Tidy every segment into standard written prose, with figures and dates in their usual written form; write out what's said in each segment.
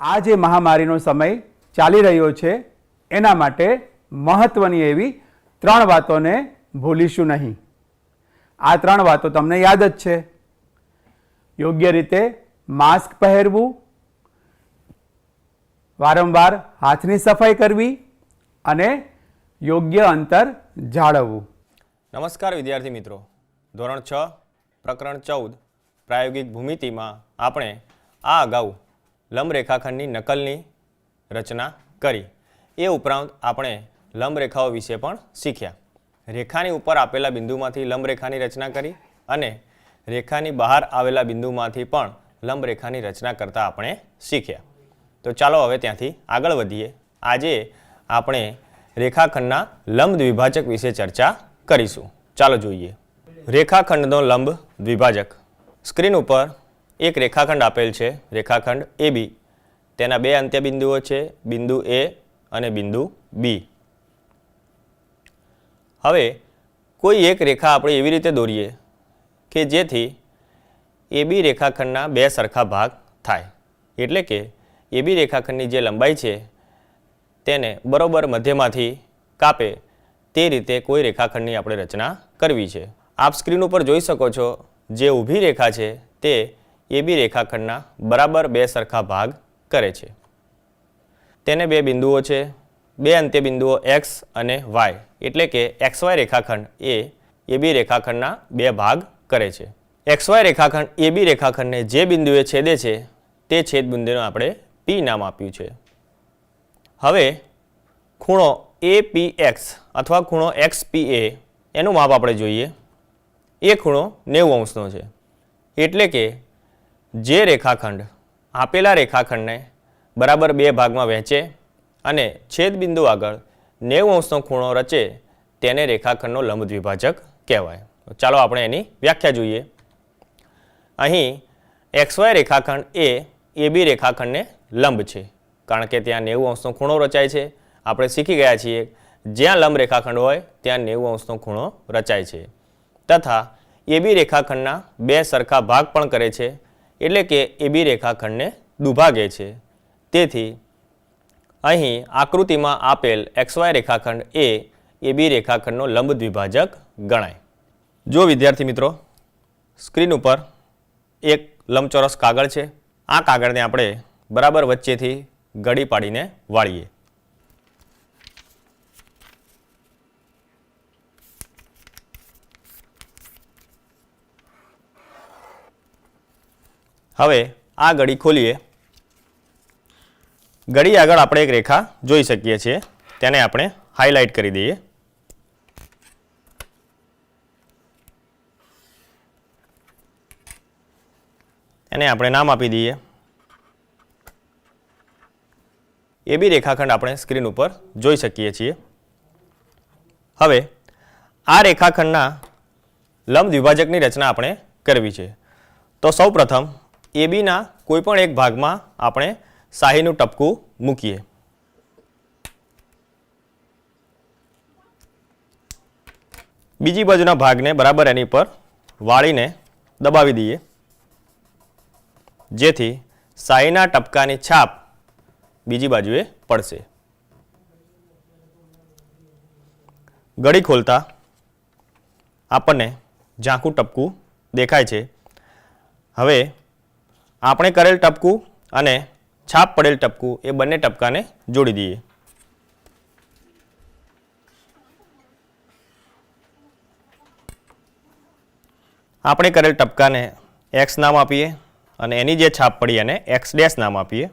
આ જે મહામારીનો સમય ચાલી રહ્યો છે એના માટે મહત્વની એવી 3 વાતોને ભૂલીશું નહીં. આ 3 વાતો તમને યાદ જ છે. યોગ્ય રીતે માસ્ક પહેરવું, વારંવાર હાથની સફાઈ કરવી અને યોગ્ય અંતર જાળવવું. નમસ્કાર વિદ્યાર્થી મિત્રો, ધોરણ 6 પ્રકરણ 14 પ્રાયોગિક ભૂમિતિમાં આપણે આ અગાઉ લંબરેખાખંડની નકલની રચના કરી. એ ઉપરાંત આપણે લંબરેખાઓ વિશે પણ શીખ્યા. રેખાની ઉપર આપેલા બિંદુમાંથી લંબરેખાની રચના કરી અને રેખાની બહાર આવેલા બિંદુમાંથી પણ લંબરેખાની રચના કરતા આપણે શીખ્યા. તો ચાલો હવે ત્યાંથી આગળ વધીએ. આજે આપણે રેખાખંડના લંબ દ્વિભાજક વિશે ચર્ચા કરીશું. ચાલો જોઈએ. રેખાખંડનો લંબ દ્વિભાજક. સ્ક્રીન ઉપર એક રેખાખંડ આપેલ છે, રેખાખંડ AB. તેના 2 અંત્યબિંદુઓ છે, બિંદુ A અને બિંદુ B. હવે કોઈ એક રેખા આપણે એવી રીતે દોરીએ કે જેથી AB રેખાખંડના 2 સરખા ભાગ થાય. એટલે કે AB રેખાખંડની જે લંબાઈ છે તેને બરોબર મધ્યમાંથી કાપે તે રીતે કોઈ રેખાખંડની આપણે રચના કરવી છે. આપ સ્ક્રીન ઉપર જોઈ શકો છો, જે ઊભી રેખા છે તે AB રેખાખંડના બરાબર 2 સરખા ભાગ કરે છે. તેને 2 બિંદુઓ છે, 2 અંત્યબિંદુઓ X અને Y. એટલે કે XY રેખાખંડ એ AB રેખાખંડના 2 ભાગ કરે છે. XY રેખાખંડ AB રેખાખંડને જે બિંદુએ છેદે છે તે છેદ બિંદુને આપણે P નામ આપ્યું છે. હવે ખૂણો APX અથવા ખૂણો XPA એનું માપ આપણે જોઈએ. એ ખૂણો 90 અંશનો છે. એટલે કે જે રેખાખંડ આપેલા રેખાખંડને બરાબર 2 ભાગમાં વહેંચે અને છેદ બિંદુ આગળ 90 અંશનો ખૂણો રચે તેને રેખાખંડનો લંબ દ્વિભાજક કહેવાય. ચાલો આપણે એની વ્યાખ્યા જોઈએ. અહીં XY રેખાખંડ એ AB રેખાખંડને લંબ છે, કારણ કે ત્યાં 90 અંશનો ખૂણો રચાય છે. આપણે શીખી ગયા છીએ જ્યાં લંબ રેખાખંડ હોય ત્યાં 90 અંશનો ખૂણો રચાય છે. તથા AB રેખાખંડના 2 સરખા ભાગ પણ કરે છે. એટલે કે AB રેખાખંડને દુભાગે છે. તેથી અહીં આકૃતિમાં આપેલ XY રેખાખંડ એ AB રેખાખંડનો લંબ દ્વિભાજક ગણાય. જો વિદ્યાર્થી મિત્રો, સ્ક્રીન ઉપર એક લંબચોરસ કાગળ છે. આ કાગળને આપણે બરાબર વચ્ચેથી ગળી પાડીને વાળીએ. હવે આ ગળી ખોલીએ. ગળી આગળ આપણે એક રેખા જોઈ શકીએ છીએ. તેને આપણે હાઇલાઇટ કરી દઈએ. એને આપણે નામ આપી દઈએ. AB રેખાખંડ આપણે સ્ક્રીન ઉપર જોઈ શકીએ છીએ. હવે આ રેખાખંડના લંબ દ્વિભાજકની રચના આપણે કરવી છે. તો સૌપ્રથમ ABના કોઈ પણ એક ભાગમાં આપણે શાહીનું ટપકું મૂકીએ. બીજી બાજુના ભાગને બરાબર એની પર વાળીને દબાવી દઈએ, જેથી શાહીના ટપકાની છાપ બીજી બાજુએ પડશે. ગળી ખોલતા આપણને ઝાંખું ટપકું દેખાય છે. હવે આપણે કરેલ ટપકું અને છાપ પડેલ ટપકું એ બંને ટપકાને જોડી દઈએ. આપણે કરેલ ટપકાને X નામ આપીએ અને એની જે છાપ પડી એને X' નામ આપીએ.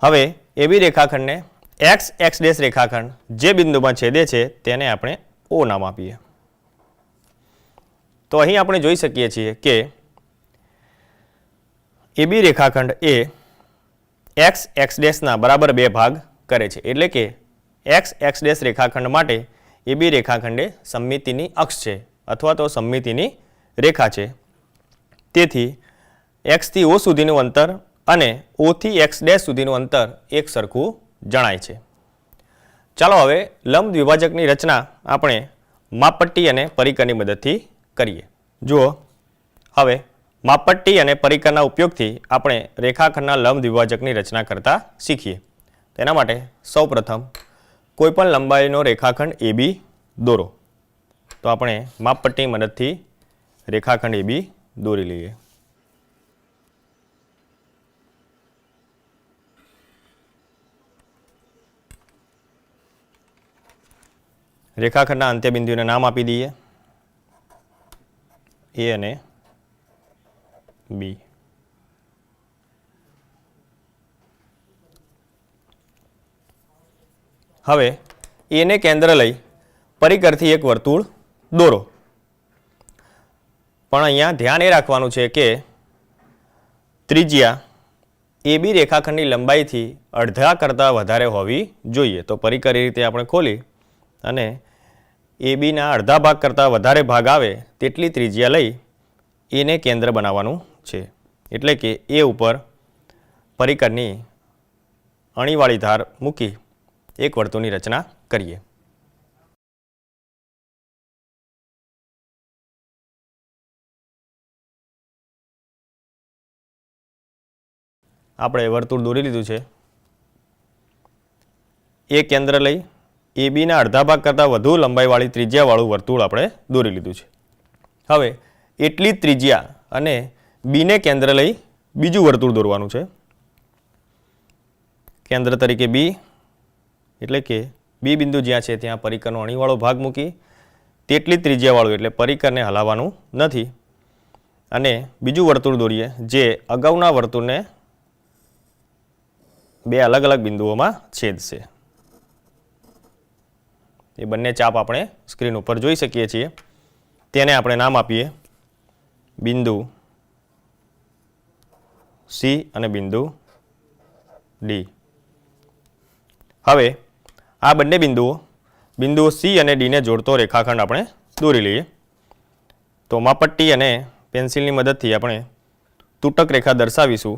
હવે AB રેખાખંડને X' રેખાખંડ જે બિંદુમાં છેદે છે તેને આપણે O નામ આપીએ. તો અહીં આપણે જોઈ શકીએ છીએ કે AB રેખાખંડ એ X' ના બરાબર 2 ભાગ કરે છે. એટલે કે X' રેખાખંડ માટે AB રેખાખંડ એ સમમિતિની અક્ષ છે અથવા તો સમમિતિની રેખા છે. તેથી X થી O સુધીનું અંતર અને O થી X' સુધીનું અંતર એક સરખું જણાય છે. ચાલો હવે લંબ દ્વિભાજકની રચના આપણે માપપટ્ટી અને પરિકરની મદદથી કરીએ. જુઓ, હવે માપપટ્ટી અને પરિકરના ઉપયોગથી આપણે રેખાખંડના લંબ દ્વિભાજકની રચના કરતા શીખીએ. તેના માટે સૌપ્રથમ કોઈપણ લંબાઈનો રેખાખંડ AB દોરો. તો આપણે માપપટ્ટીની મદદથી રેખાખંડ AB દોરી લઈએ. રેખાખંડના અંત્યબિંદુને નામ આપી દઈએ A અને B. હવે A ને કેન્દ્ર લઈ પરિકરથી એક વર્તુળ દોરો. પણ અહીંયા ધ્યાન એ રાખવાનું છે કે ત્રિજ્યા AB રેખાખંડની લંબાઈથી અડધા કરતાં વધારે હોવી જોઈએ. તો પરિકર એ રીતે આપણે ખોલી અને ABના અડધા ભાગ કરતાં વધારે ભાગ આવે તેટલી ત્રિજ્યા લઈ એને કેન્દ્ર બનાવવાનું છે. એટલે કે એ ઉપર પરિકરની અણીવાળી ધાર મૂકી એક વર્તુળની રચના કરીએ. આપણે વર્તુળ દોરી લીધું છે. એ કેન્દ્ર લઈ ABના અડધા ભાગ કરતાં વધુ લંબાઈવાળી ત્રિજ્યાવાળું વર્તુળ આપણે દોરી લીધું છે. હવે એટલી જ ત્રિજ્યા અને બીને કેન્દ્ર લઈ બીજું વર્તુળ દોરવાનું છે. કેન્દ્ર તરીકે B, એટલે કે B બિંદુ જ્યાં છે ત્યાં પરિકરનો અણીવાળો ભાગ મૂકી તેટલી જ ત્રિજ્યાવાળું, એટલે પરિકરને હલાવવાનું નથી, અને બીજું વર્તુળ દોરીએ જે અગાઉના વર્તુળને બે અલગ અલગ બિંદુઓમાં છેદશે. એ બંને ચાપ આપણે સ્ક્રીન ઉપર જોઈ શકીએ છીએ. તેને આપણે નામ આપીએ બિંદુ C અને બિંદુ D. હવે આ બંને બિંદુઓ C અને D ને જોડતો રેખાખંડ આપણે દોરી લઈએ. તો માપપટ્ટી અને પેન્સિલની મદદથી આપણે તૂટક રેખા દર્શાવીશું.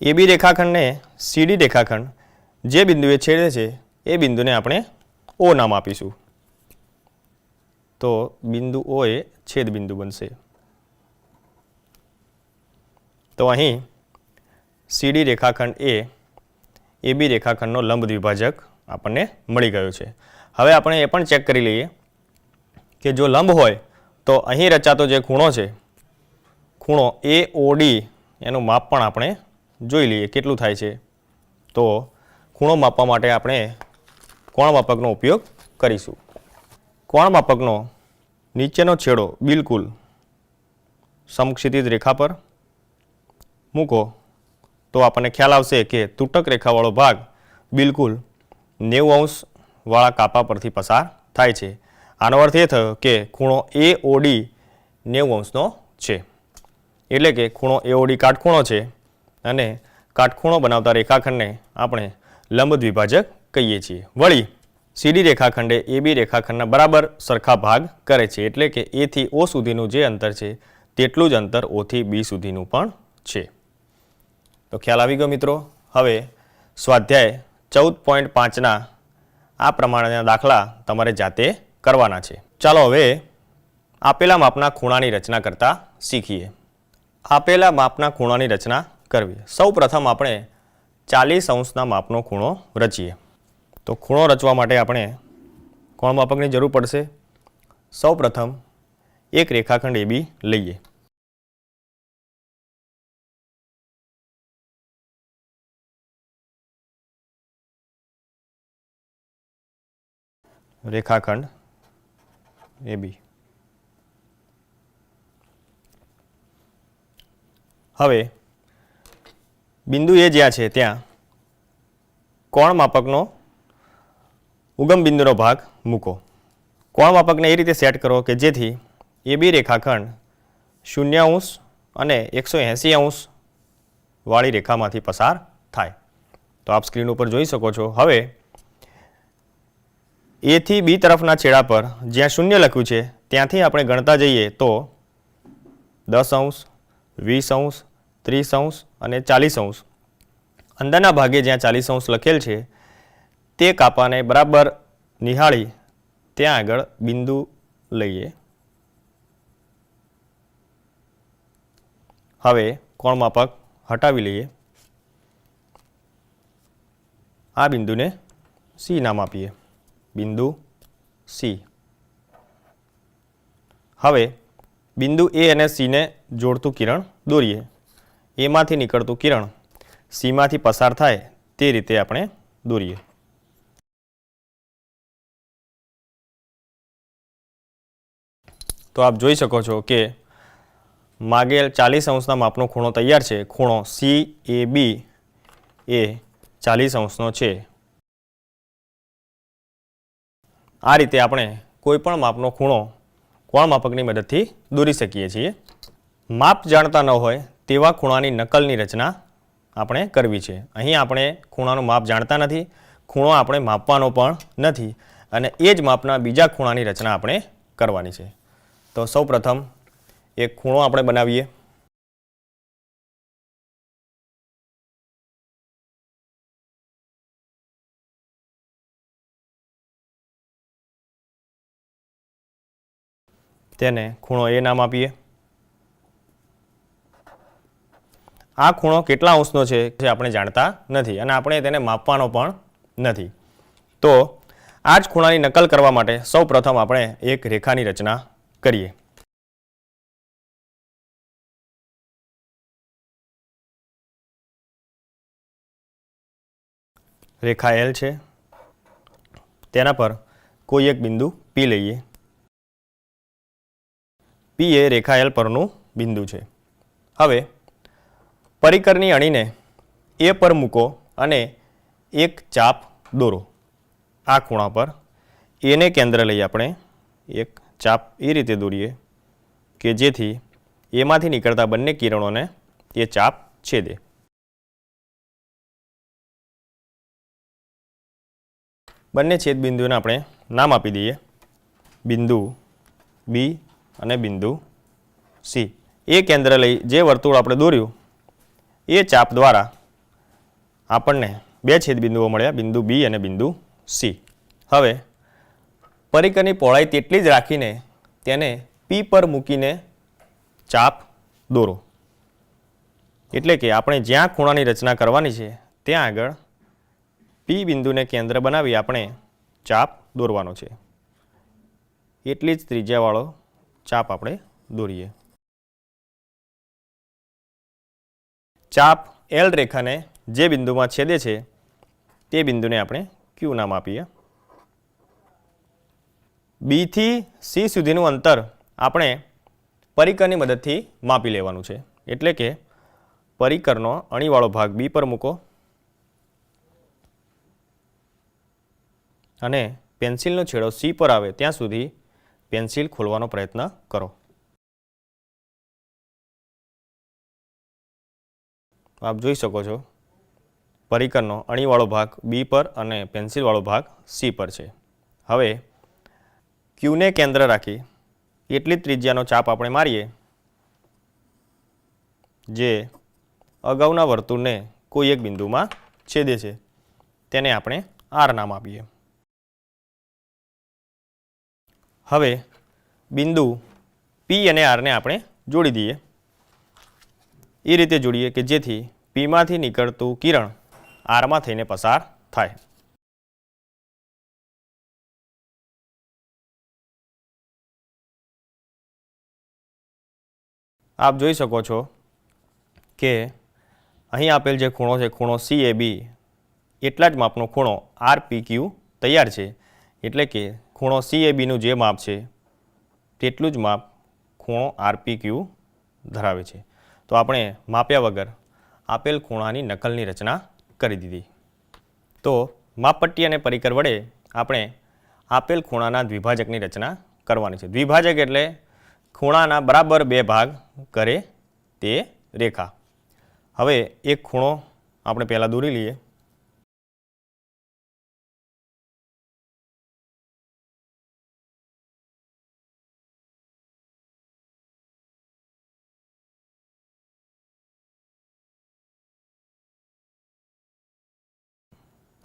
AB રેખાખંડને CD રેખાખંડ જે બિંદુએ છેદે છે એ બિંદુને આપણે O નામ આપીશું. તો બિંદુ O એ છેદ બિંદુ બનશે. તો અહીં CD રેખાખંડ એ AB રેખાખંડનો લંબ દ્વિભાજક આપણને મળી ગયો છે. હવે આપણે એ પણ ચેક કરી લઈએ કે જો લંબ હોય તો અહીં રચાતો જે ખૂણો છે, ખૂણો AOD, એનું માપ પણ આપણે જોઈ લઈએ કેટલું થાય છે. તો ખૂણો માપવા માટે આપણે કોણ માપકનો ઉપયોગ કરીશું. કોણ માપકનો નીચેનો છેડો બિલકુલ સમક્ષિતિજ રેખા પર મૂકો તો આપણને ખ્યાલ આવશે કે તૂટક રેખાવાળો ભાગ બિલકુલ 90° વાળા કાપા પરથી પસાર થાય છે. આનો અર્થ એ થયો કે ખૂણો AOD 90° છે. એટલે કે ખૂણો AOD કાટખૂણો છે અને કાટખૂણો બનાવતા રેખાખંડને આપણે લંબ દ્વિભાજક કહીએ છીએ. વળી CD રેખાખંડે AB રેખાખંડના બરાબર સરખા ભાગ કરે છે. એટલે કે A થી O સુધીનું જે અંતર છે તેટલું જ અંતર O થી B સુધીનું પણ છે. તો ખ્યાલ આવી ગયો મિત્રો. હવે સ્વાધ્યાય 14.5ના આ પ્રમાણેના દાખલા તમારે જાતે કરવાના છે. ચાલો હવે આપેલા માપના ખૂણાની રચના કરતા શીખીએ. આપેલા માપના ખૂણાની રચના કરવી. સૌ પ્રથમ આપણે 40° માપનો ખૂણો રચીએ. તો ખૂણો રચવા માટે આપણે કોણ માપકની જરૂર પડશે. સૌ પ્રથમ એક રેખાખંડ AB લઈએ. રેખાખંડ AB. હવે બિંદુ એ જ્યાં છે ત્યાં કોણ માપકનો ઉગમ બિંદુનો ભાગ મૂકો. કોણ માપકને એ રીતે સેટ કરો કે જેથી AB રેખાખંડ 0° અને 180° વાળી રેખામાંથી પસાર થાય. તો આપ સ્ક્રીન ઉપર જોઈ શકો છો. હવે A થી B તરફના છેડા પર જ્યાં 0 લખ્યું છે ત્યાંથી આપણે ગણતા જઈએ તો 10°, 20°, 30° અને 40°. અંદરના ભાગે જ્યાં 40° લખેલ છે તે કાપાને બરાબર નિહાળી ત્યાં આગળ બિંદુ લઈએ. હવે કોણ માપક હટાવી લઈએ. આ બિંદુને સી નામ આપીએ. બિંદુ સી. હવે બિંદુ એ અને સીને જોડતું કિરણ દોરીએ. એમાંથી નીકળતું કિરણ સીમાંથી પસાર થાય તે રીતે આપણે દોરીએ. તો આપ જોઈ શકો છો કે માગેલ 40° માપનો ખૂણો તૈયાર છે. ખૂણો CAB એ 40° છે. આ રીતે આપણે કોઈ પણ માપનો ખૂણો કોણ માપકની મદદથી દોરી શકીએ છીએ. માપ જાણતા ન હોય તેવા ખૂણાની નકલની રચના આપણે કરવી છે. અહીં આપણે ખૂણાનું માપ જાણતા નથી, ખૂણો આપણે માપવાનો પણ નથી અને એ જ માપના બીજા ખૂણાની રચના આપણે કરવાની છે. તો સૌપ્રથમ એક ખૂણો આપણે બનાવીએ. તેને ખૂણો એ નામ આપીએ. આ ખૂણો કેટલા અંશનો છે જે આપણે જાણતા નથી અને આપણે તેને માપવાનો પણ નથી. તો આ જ ખૂણાની નકલ કરવા માટે સૌપ્રથમ આપણે એક રેખાની રચના કરીએ. રેખા L છે. તેના પર કોઈ એક બિંદુ P લઈએ. P એ રેખા L પરનું બિંદુ છે. હવે પરિકરની અણીને એ પર મૂકો અને એક ચાપ દોરો. આ ખૂણા પર એને કેન્દ્ર લઈ આપણે એક ચાપ એ રીતે દોરીએ કે જેથી એમાંથી નીકળતા બંને કિરણોને એ ચાપ છેદે. બંને છેદ બિંદુને આપણે નામ આપી દઈએ. બિંદુ B અને બિંદુ C. એ કેન્દ્ર લઈ જે વર્તુળ આપણે દોર્યું એ ચાપ દ્વારા આપણને બે છેદ બિંદુઓ મળ્યા, બિંદુ B અને બિંદુ C. હવે પરિકરની પહોળાઈ તેટલી જ રાખીને તેને P પર મૂકીને ચાપ દોરો. એટલે કે આપણે જ્યાં ખૂણાની રચના કરવાની છે ત્યાં આગળ P બિંદુને કેન્દ્ર બનાવી આપણે ચાપ દોરવાનો છે. એટલી જ ત્રિજ્યાવાળો ચાપ આપણે દોરીએ. ચાપ L રેખાને જે બિંદુમાં છેદે છે તે બિંદુને આપણે Q નામ આપીએ. B થી C સુધીનું અંતર આપણે પરિકરની મદદથી માપી લેવાનું છે. એટલે કે પરિકરનો અણીવાળો ભાગ B પર મૂકો અને પેન્સિલનો છેડો C પર આવે ત્યાં સુધી પેન્સિલ ખોલવાનો પ્રયત્ન કરો. આપ જોઈ શકો છો પરિકરનો અણીવાળો ભાગ B પર અને પેન્સિલવાળો ભાગ C પર છે. હવે Qને કેન્દ્ર રાખી એટલી ત્રિજ્યાનો ચાપ આપણે મારીએ જે અગાઉના વર્તુળને કોઈ એક બિંદુમાં છેદે છે. તેને આપણે R નામ આપીએ. હવે બિંદુ P અને Rને આપણે જોડી દઈએ. એ રીતે જોડીએ કે જેથી Pમાંથી નીકળતું કિરણ Rમાં થઈને પસાર થાય. આપ જોઈ શકો છો કે અહીં આપેલ જે ખૂણો છે ખૂણો CAB એટલા જ માપનો ખૂણો RPQ તૈયાર છે. એટલે કે ખૂણો CABનું જે માપ છે તેટલું જ માપ ખૂણો RPQ ધરાવે છે. તો આપણે માપ્યા વગર આપેલ ખૂણાની નકલની રચના કરી દીધી. તો માપપટ્ટી અને પરિકર વડે આપણે આપેલ ખૂણાના દ્વિભાજકની રચના કરવાની છે. દ્વિભાજક એટલે ખૂણાના બરાબર બે ભાગ કરે તે રેખા. હવે એક ખૂણો આપણે પહેલાં દોરી લઈએ.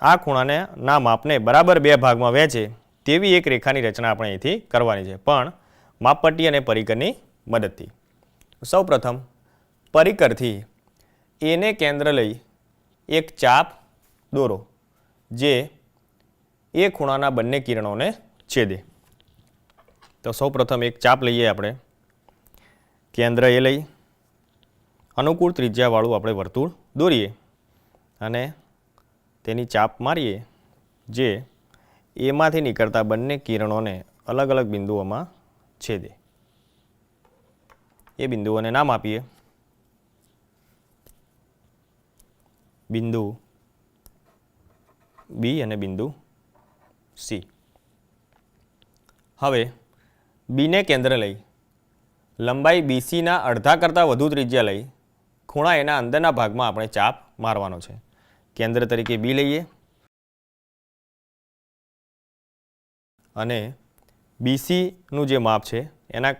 આ ખૂણાને ના માપને બરાબર બે ભાગમાં વહેંચે તેવી એક રેખાની રચના આપણે અહીંથી કરવાની છે, પણ માપપટ્ટી અને પરિકરની મદદથી. સૌપ્રથમ પરિકરથી એને કેન્દ્ર લઈ એક ચાપ દોરો જે એ ખૂણાના બંને કિરણોને છેદે. તો સૌપ્રથમ એક ચાપ લઈએ આપણે, કેન્દ્ર એ લઈ અનુકૂળ ત્રિજ્યાવાળું આપણે વર્તુળ દોરીએ અને તેની ચાપ મારીએ જે એમાંથી નીકળતા બંને કિરણોને અલગ અલગ બિંદુઓમાં છેદે. એ બિંદુઓને નામ આપીએ. બિંદુ બી અને બિંદુ સી. હવે બીને કેન્દ્ર લઈ લંબાઈ બીસીના અડધા કરતાં વધુ ત્રિજ્યા લઈ ખૂણા એના અંદરના ભાગમાં આપણે ચાપ મારવાનો છે. કેન્દ્ર તરીકે બી લઈએ અને બીસીનું જે માપ છે એના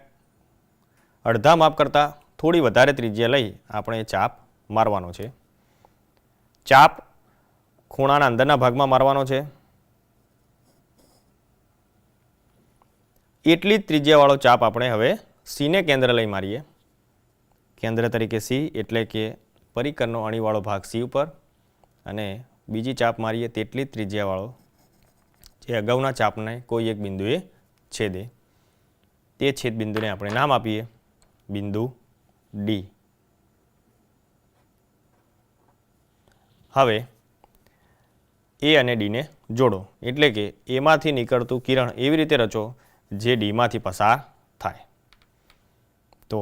અડધા માપ કરતાં થોડી વધારે ત્રિજ્યા લઈ આપણે ચાપ મારવાનો છે. ચાપ ખૂણાના અંદરના ભાગમાં મારવાનો છે. એટલી જ ત્રિજ્યાવાળો ચાપ આપણે હવે સીને કેન્દ્ર લઈ મારીએ. કેન્દ્ર તરીકે સી એટલે કે પરિકરનો અણીવાળો ભાગ સી ઉપર અને બીજી ચાપ મારીએ તેટલી જ ત્રિજ્યાવાળો જે અગાઉના ચાપને કોઈ એક બિંદુએ છેદે. તે છેદ બિંદુને આપણે નામ આપીએ બિંદુ ડી. હવે એ અને ડીને જોડો એટલે કે એમાંથી નીકળતું કિરણ એવી રીતે રચો જે ડીમાંથી પસાર થાય. તો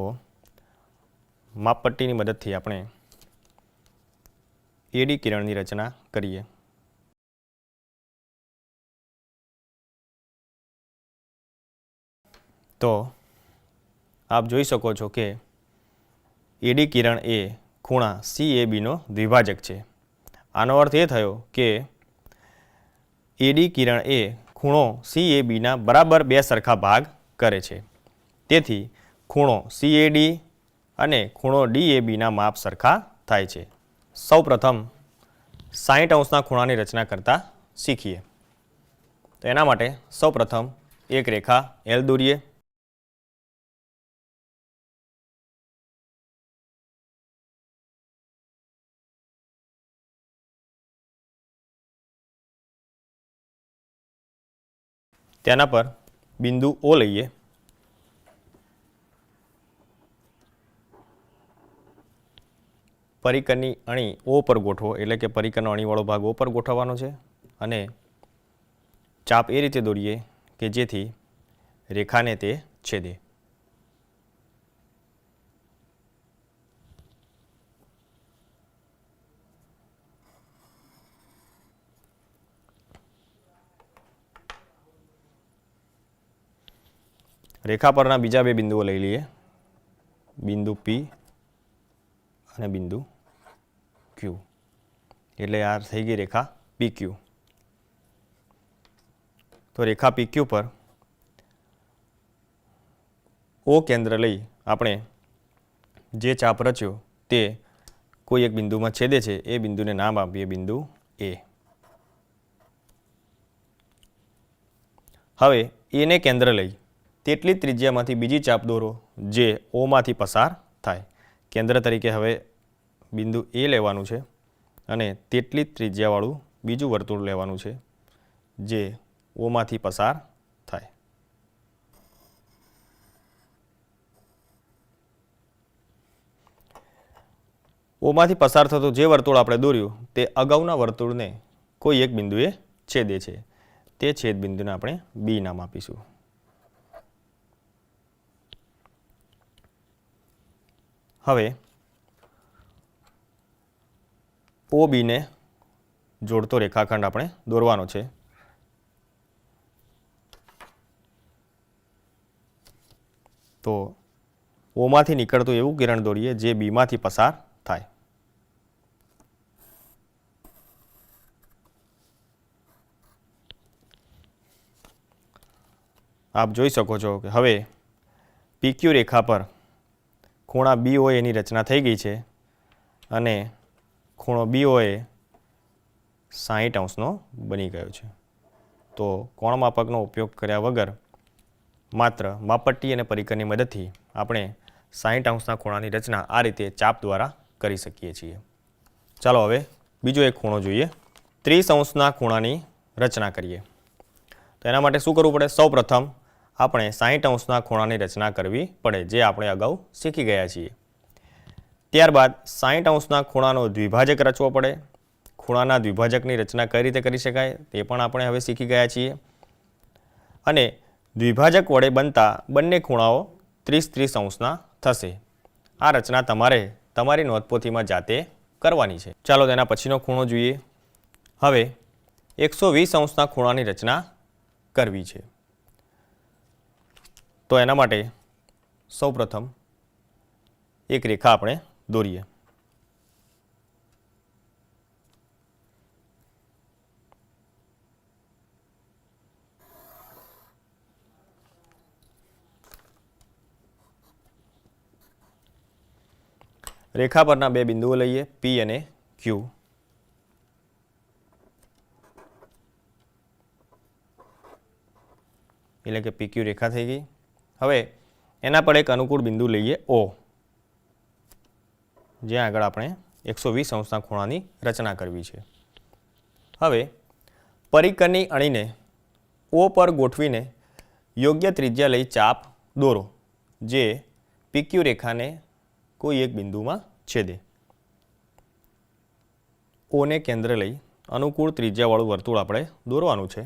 માપપટ્ટીની મદદથી આપણે એડી કિરણની રચના કરીએ. તો આપ જોઈ શકો છો કે એડી કિરણ એ ખૂણા CABનો દ્વિભાજક છે. આનો અર્થ એ થયો કે એડી કિરણ એ ખૂણો CABના બરાબર બે સરખા ભાગ કરે છે. તેથી ખૂણો CAD અને ખૂણો DABના માપ સરખા થાય છે. સૌપ્રથમ 60° ખૂણાની રચના કરતા શીખીએ. તો એના માટે સૌપ્રથમ એક રેખા L દોરીએ. તેના પર બિંદુ O લઈએ. પરિકરની અણી O પર ગોઠવો એટલે કે પરિકરનો અણીવાળો ભાગ O પર ગોઠવવાનો છે અને ચાપ એ રીતે દોરીએ કે જેથી રેખાને તે છેદે. રેખા પરના બીજા બે બિંદુઓ લઈ લઈએ, બિંદુ P અને બિંદુ Q. એટલે આ થઈ ગઈ રેખા PQ. તો રેખા PQ પર O કેન્દ્ર લઈ આપણે જે ચાપ રચ્યો તે કોઈ એક બિંદુમાં છેદે છે એ બિંદુને નામ આપીએ બિંદુ A. હવે એને કેન્દ્ર લઈ તેટલી જ ત્રિજ્યામાંથી બીજી ચાપ દોરો જે O માંથી પસાર થાય. કેન્દ્ર તરીકે હવે બિંદુ A લેવાનું છે અને તેટલી જ ત્રિજ્યાવાળું બીજું વર્તુળ લેવાનું છે જે O માંથી પસાર થાય. O માંથી પસાર થતું જે વર્તુળ આપણે દોર્યું તે અગાઉના વર્તુળને કોઈ એક બિંદુએ છેદે છે. તે છેદ બિંદુને આપણે B નામ આપીશું. હવે OB ને જોડતો રેખાખંડ આપણે દોરવાનો છે. તો O માંથી નીકળતું એવું કિરણ દોરીએ જે B માંથી પસાર થાય. આપ જોઈ શકો છો કે હવે PQ રેખા પર ખૂણા BOA ની રચના થઈ ગઈ છે અને ખૂણો BOA 60° બની ગયો છે. તો કોણ માપકનો ઉપયોગ કર્યા વગર માત્ર માપપટ્ટી અને પરિકરની મદદથી આપણે 60° ખૂણાની રચના આ રીતે ચાપ દ્વારા કરી શકીએ છીએ. ચાલો હવે બીજો એક ખૂણો જોઈએ. 30° ખૂણાની રચના કરીએ. તો એના માટે શું કરવું પડે? સૌ પ્રથમ આપણે 60° ખૂણાની રચના કરવી પડે, જે આપણે અગાઉ શીખી ગયા છીએ. ત્યારબાદ 60° ખૂણાનો દ્વિભાજક રચવો પડે. ખૂણાના દ્વિભાજકની રચના કઈ રીતે કરી શકાય તે પણ આપણે હવે શીખી ગયા છીએ. અને દ્વિભાજક વડે બનતા બંને ખૂણાઓ 30-30° થશે. આ રચના તમારે તમારી નોંધપોથીમાં જાતે કરવાની છે. ચાલો તેના પછીનો ખૂણો જોઈએ. હવે 120° ખૂણાની રચના કરવી છે. તો એના માટે સૌપ્રથમ એક રેખા આપણે દોરીએ. રેખા પરના બે બિંદુઓ લઈએ, P અને Q. એટલે કે PQ રેખા થઈ ગઈ. હવે એના પર એક અનુકૂળ બિંદુ લઈએ O, જ્યાં આગળ આપણે 120° ખૂણાની રચના કરવી છે. હવે પરિકરની અણીને O પર ગોઠવીને યોગ્ય ત્રિજ્યા લઈ ચાપ દોરો, જે PQ રેખાને કોઈ એક બિંદુમાં છેદે. O ને કેન્દ્ર લઈ અનુકૂળ ત્રિજ્યાવાળું વર્તુળ આપણે દોરવાનું છે.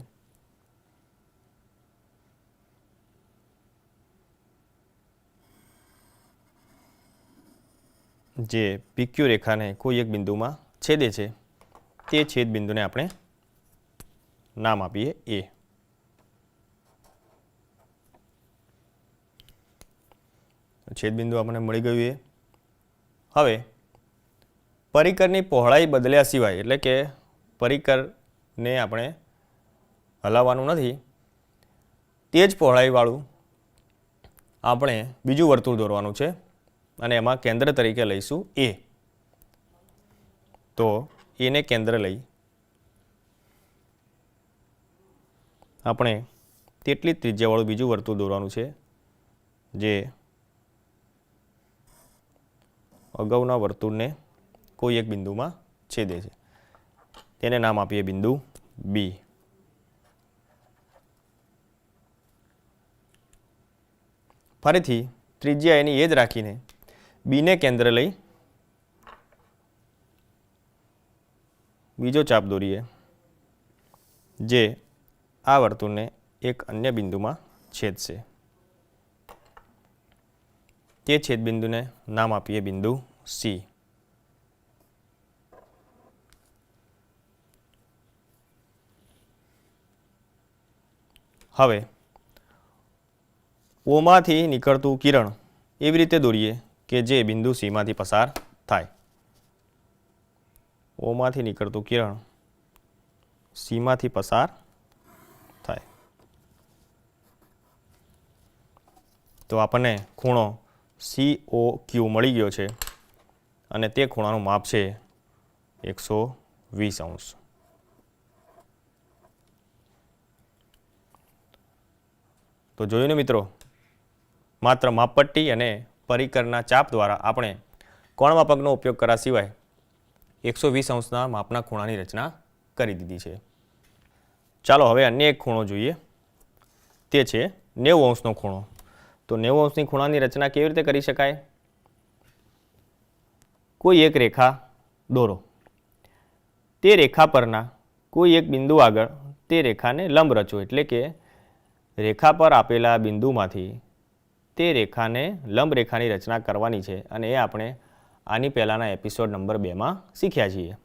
જે PQ રેખાને કોઈ એક બિંદુમાં છેદે છે, તે છેદ બિંદુને આપણે નામ આપીએ A. છેદ બિંદુ આપણને મળી ગયું એ. હવે પરિકરની પહોળાઈ બદલ્યા સિવાય, એટલે કે પરિકરને આપણે હલાવવાનું નથી, તે જ પહોળાઈવાળું આપણે બીજું વર્તુળ દોરવાનું છે અને એમાં કેન્દ્ર તરીકે લઈશું A. તો A ને કેન્દ્ર લઈ આપણે તેટલી ત્રિજ્યાવાળું બીજું વર્તુળ દોરવાનું છે, જે અગાઉના વર્તુળને કોઈ એક બિંદુમાં છેદે છે. તેને નામ આપીએ બિંદુ B. ફરીથી ત્રિજ્યા એની એ જ રાખીને B ને કેન્દ્ર લઈ બીજો ચાપ દોરીએ, જે આ વર્તુળને એક અન્ય બિંદુમાં છેદશે. તે છેદ બિંદુને નામ આપીએ બિંદુ C. હવે O માંથી નીકળતું કિરણ એવી રીતે દોરીએ કે જે બિંદુ C માંથી પસાર થાય. O માંથી નીકળતું કિરણ C માંથી પસાર થાય. તો આપણને ખૂણો COQ મળી ગયો છે અને તે ખૂણાનું માપ છે 120°. તો જોયું ને મિત્રો, માત્ર માપપટ્ટી અને પરિકરના ચાપ દ્વારા આપણે કોણ માપકનો ઉપયોગ કર્યા સિવાય 120° માપના ખૂણાની રચના કરી દીધી છે. ચાલો હવે અન્ય એક ખૂણો જોઈએ. તે છે 90° ખૂણો. તો 90° ખૂણાની રચના કેવી રીતે કરી શકાય? કોઈ એક રેખા દોરો. તે રેખા પરના કોઈ એક બિંદુ આગળ તે રેખાને લંબ રચો, એટલે કે રેખા પર આપેલા બિંદુમાંથી તે રેખાને લંબ રેખાની રચના કરવાની છે, અને એ આપણે આની પહેલાંના એપિસોડ નંબર 2માં શીખ્યા છીએ.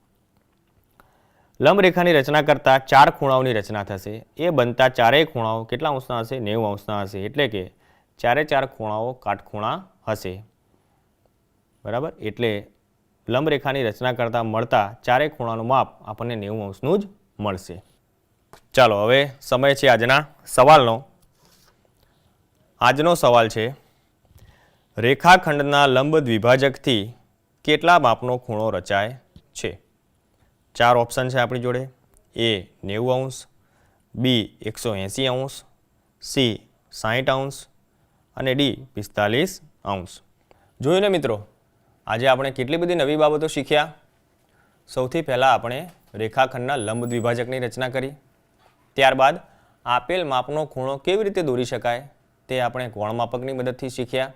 લંબ રેખાની રચના કરતાં 4 ખૂણાઓની રચના થશે. એ બનતા ચારેય ખૂણાઓ કેટલા અંશના હશે? 90° હશે. એટલે કે 4 ખૂણાઓ કાટખૂણા હશે. બરાબર? એટલે લંબ રેખાની રચના કરતાં મળતા ચારેય ખૂણાનું માપ આપણને 90° જ મળશે. ચાલો હવે સમય છે આજના સવાલનો. આજનો સવાલ છે, રેખાખંડના લંબ દ્વિભાજકથી કેટલા માપનો ખૂણો રચાય છે? 4 ઓપ્શન છે આપણી જોડે. એ 90 અંશ, બી 180 અંશ, સી 60 અંશ અને ડી 45 અંશ. જોયું ને મિત્રો, આજે આપણે કેટલી બધી નવી બાબતો શીખ્યા. સૌથી પહેલાં આપણે રેખાખંડના લંબ દ્વિભાજકની રચના કરી. ત્યારબાદ આપેલ માપનો ખૂણો કેવી રીતે દોરી શકાય તે આપણે કોણમાપકની મદદથી શીખ્યા.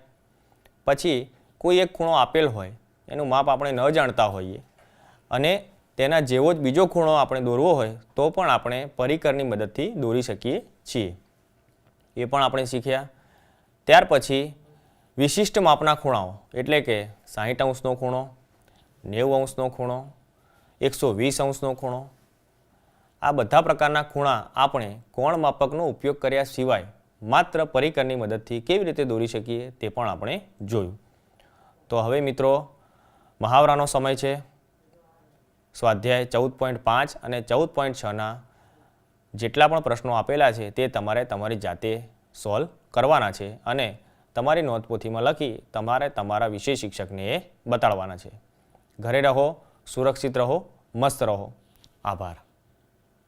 પછી કોઈ એક ખૂણો આપેલ હોય, એનું માપ આપણે ન જાણતા હોઈએ અને તેના જેવો જ બીજો ખૂણો આપણે દોરવો હોય તો પણ આપણે પરિકરની મદદથી દોરી શકીએ છીએ, એ પણ આપણે શીખ્યા. ત્યાર પછી વિશિષ્ટ માપના ખૂણાઓ એટલે કે 60 અંશનો ખૂણો, 90 અંશનો ખૂણો, 120 અંશનો ખૂણો, આ બધા પ્રકારના ખૂણા આપણે કોણમાપકનો ઉપયોગ કર્યા સિવાય માત્ર પરિકરની મદદથી કેવી રીતે દોરી શકીએ તે પણ આપણે જોયું. તો હવે મિત્રો મહાવરાનો સમય છે. સ્વાધ્યાય 14.5 અને 14.6ના જેટલા પણ પ્રશ્નો આપેલા છે તે તમારે તમારી જાતે સોલ્વ કરવાના છે અને તમારી નોંધપોથીમાં લખી તમારે તમારા વિષય શિક્ષકને એ બતાડવાના છે. ઘરે રહો, સુરક્ષિત રહો, મસ્ત રહો. આભાર.